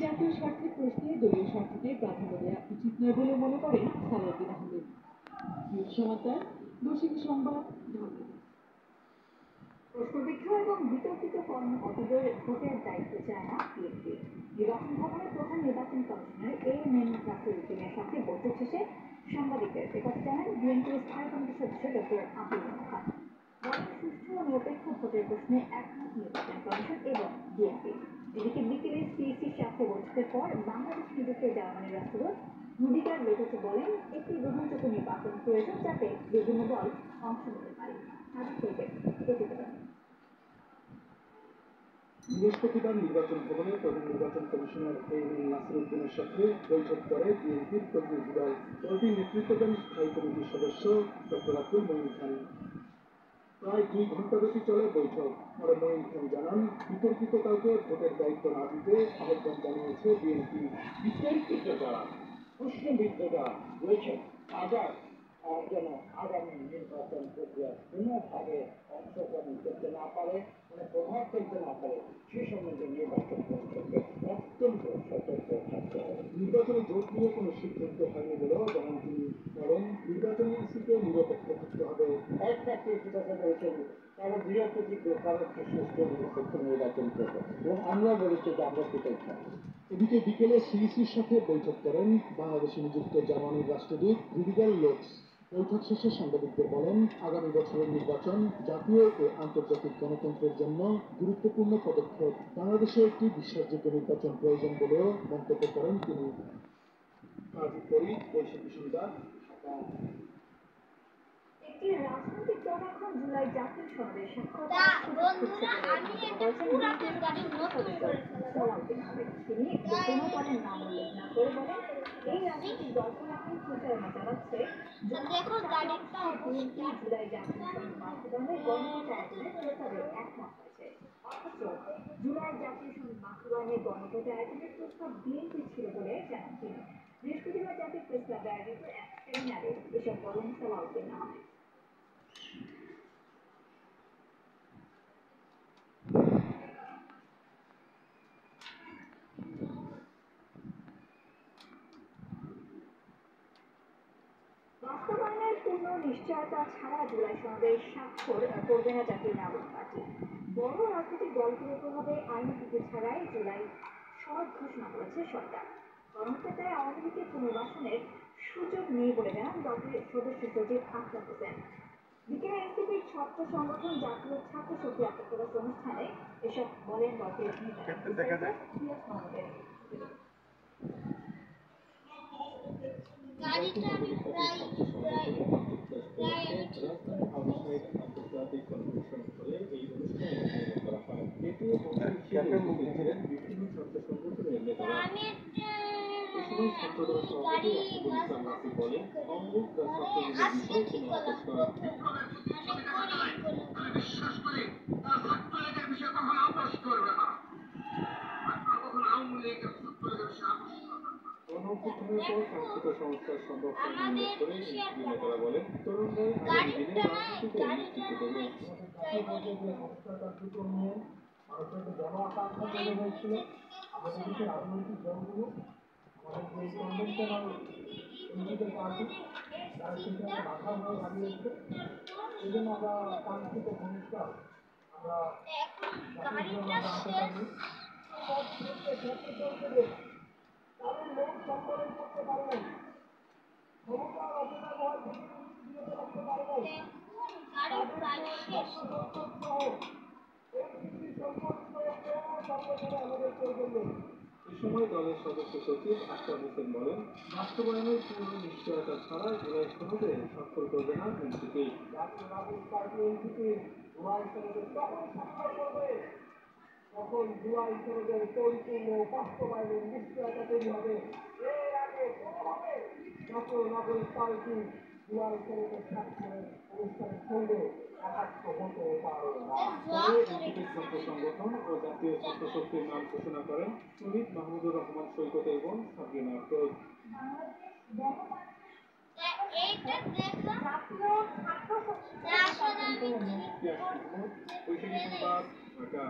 জাতীয় স্বার্থের প্রশ্নে দলীয় স্বার্থকে প্রাধান্য দেওয়া উচিত নয় বলে মনে করেন সালাউদ্দিন আহমেদ। সমাচার, বৈশাখী সংবাদ, ঢাকা। প্রশ্নবিদ্ধ এবং বিতর্কিত কর্মকর্তাদের ভোটের দায়িত্ব চায় না বিএনপি। নির্বাচন ভবনের প্রধান নির্বাচন কমিশনার এএমএম নাসিরউদ্দিনের সাথে বৈঠক শেষে সাংবাদিকদের একথা জানান বিএনপির স্থায়ী কমিটির সদস্য ডক্টর আব্দুল মোহাম্মদ। বলেন, সুষ্ঠু ও নিরপেক্ষ ভোটের প্রশ্নে একমত নির্বাচন কমিশন এবং বিএনপি। এদিকে বিকেলে সিইসির সাথে বৈঠকের পর বাংলাদেশ নিযুক্ত জার্মানির রাষ্ট্রদূত রুডিগার লেটকে বলেন, একটি গ্রহণযোগ্য নির্বাচন প্রয়োজন যাতে বিভিন্ন দল অংশ নিতে পারে। প্রতিবেদন। বৃহস্পতিবার নির্বাচন ভবনে প্রধান নির্বাচন কমিশনার এএমএম নাসিরউদ্দিনের সাথে বৈঠক করে বিএনপির প্রতিনিধি দল। দলটির নেতৃত্ব দেন স্থায়ী কমিটির সদস্য ডক্টর আব্দুল মঈন খান। প্রায় 2 ঘণ্টাব্যাপী চলে বৈঠক। পরে মঈন খান জানান, বিতর্কিত কাউকে ভোটের দায়িত্ব না দিতে আহ্বান জানিয়েছে বিএনপি। বিতর্কিত যারা, প্রশ্নবিদ্ধতা রয়েছে তারা যেন আগামী নির্বাচন প্রক্রিয়া কোনোভাবে অংশগ্রহণ করতে না পারে, কোনো প্রভাব ফেলতে না পারে, সে সম্বন্ধে নির্বাচন কমিশনকে অত্যন্ত সতর্ক থাকতে হবে। নির্বাচনে জোট নিয়ে কোনো সিদ্ধান্ত হয়নি বলেও জানান তিনি। বরং নির্বাচনী ইস্যুতে নিরপেক্ষ থাকতে হবে। এক ব্যক্তি কথা বলেছেন, তারা বৃহস্পতিকে কারণ সুষ্ঠু নিরপেক্ষ নির্বাচন করবে এবং আমরা বলেছি যে আমরা সেটাই চাই। এদিকে বিকেলে সিইসির সাথে বৈঠক করেন বাংলাদেশে নিযুক্ত জার্মানির রাষ্ট্রদূত রুডিগার লেটস। বৈঠক শেষে সাংবাদিকদের বলেন, আগামী বছরের নির্বাচন জাতীয় ও আন্তর্জাতিক গণতন্ত্রের জন্য গুরুত্বপূর্ণ পদক্ষেপ। বাংলাদেশে একটি বিশ্বাসযোগ্য নির্বাচন প্রয়োজন বলেও মন্তব্য করেন তিনি। বৈশাখী সংবাদ। একটি রাজনৈতিক দল এখন জুলাই জাতীয় সনদে স্বাক্ষর তিনি কোনো দলের নাম উল্লেখ না করে বলেন, এই রাজনৈতিক দলগুলো এখন প্রচারণা চালাচ্ছে জুলাই জাতীয় সনদ বাস্তবায়নের গণভোট আয়োজনের প্রস্তাবে একমত হয়েছে। অথচ জুলাই জাতীয় সনদ বাস্তবায়নের গণভোট আয়োজনের প্রস্তাব বিএনপি ছিল বলে জানান তিনি। বৃহস্পতিবার জাতীয় প্রেস ক্লাবে আয়োজিত এক সেমিনারে এসব বলেন সালাউদ্দিন আহমেদ। বাস্তবায়নের পূর্ণ নিশ্চয়তা ছাড়া জুলাই সনদে স্বাক্ষর করবে না জাতীয় নাগরিক পার্টি। বড় রাজনৈতিক দলগুলোর প্রভাবে আইনি কিছু ছাড়াই জুলাই সনদ ঘোষণা করেছে সরকার। গণহত্যায় আওয়ামী লীগের পুনর্বাসনের সুযোগ নেই বলে জানান দলের সদস্য সচিব আখতার হোসেন। বিকেলে এনসিপির ছাত্র সংগঠন জাতীয় ছাত্র শক্তি আত্মপ্রকাশ অনুষ্ঠানে এসব বলেন দলটির নেতা। আন্তর্জাতিক কনভেনশন হলে এই অনুষ্ঠানে করা হয়। এতে বিভিন্ন ছাত্র সংগঠনের নেতারা। এ সময় ছাত্রদল সভাপতি রাকিবুল ইসলাম রাকিব বলেন, অমৃত বা ছাত্রলীগের বিষয়ে কোনো আপোষ নয়। বিশ্বাস করি ছাত্রলীগের বিষয়ে কখনো আপোষ করবে না, কখনো আওয়ামী লীগের ছাত্রলীগের বিষয়ে আপোষ করবে না। গণঅভ্যুত্থানের পর সংস্কৃত সংস্থার সংরক্ষণ উল্লেখ করে এনসিপি নেতারা বলেন, তরুণরাই আগামী দিনে রাজনীতিতে নেতৃত্ব দেবে। সংস্কার কার্যক্রম নিয়ে মানুষের জন আকাঙ্ক্ষা তৈরি হয়েছিল। আমাদের দেশের রাজনৈতিক দলগুলো, আমাদের যে কনভেনশনাল পলিটিক্যাল পার্টি, তারা সেখানে বাধা হয়ে দাঁড়িয়েছে। এই জন্য আমরা কাঙ্ক্ষিত সংস্কার আমরা জাতির জন্য আমরা আশা করি। তাদের লোক সম্মেলন করতে পারবেন, ক্ষমতার অপব্যবহার থেকে বিরত রাখতে পারবেন। এ সময় দলের সদস্য সচিব আখতার হোসেন বলেন, বাস্তবায়নের পূর্ণ নিশ্চয়তা ছাড়া জুলাই সনদে স্বাক্ষর করবে না এনসিপি। জাতীয় নাগরিক পার্টি এনসিপি জুলাই সনদে তখন স্বাক্ষর করবে তখন জুলাই সনদের পরিপূর্ণ বাস্তবায়নের নিশ্চয়তা তৈরি হবে। এর আগে কোনোভাবে জাতীয় নাগরিক পার্টি জুলাই সনদের স্বাক্ষরের অনুষ্ঠানের সঙ্গে একাত্ম হতে পারে না। পরে এনসিপির ছাত্র সংগঠন ও জাতীয় ছাত্র শক্তির নাম ঘোষণা করেন শহীদ মাহমুদুর রহমান সৈকতের বোন সাবরিনা আফরোজ। বৈশাখী সংবাদ, ঢাকা।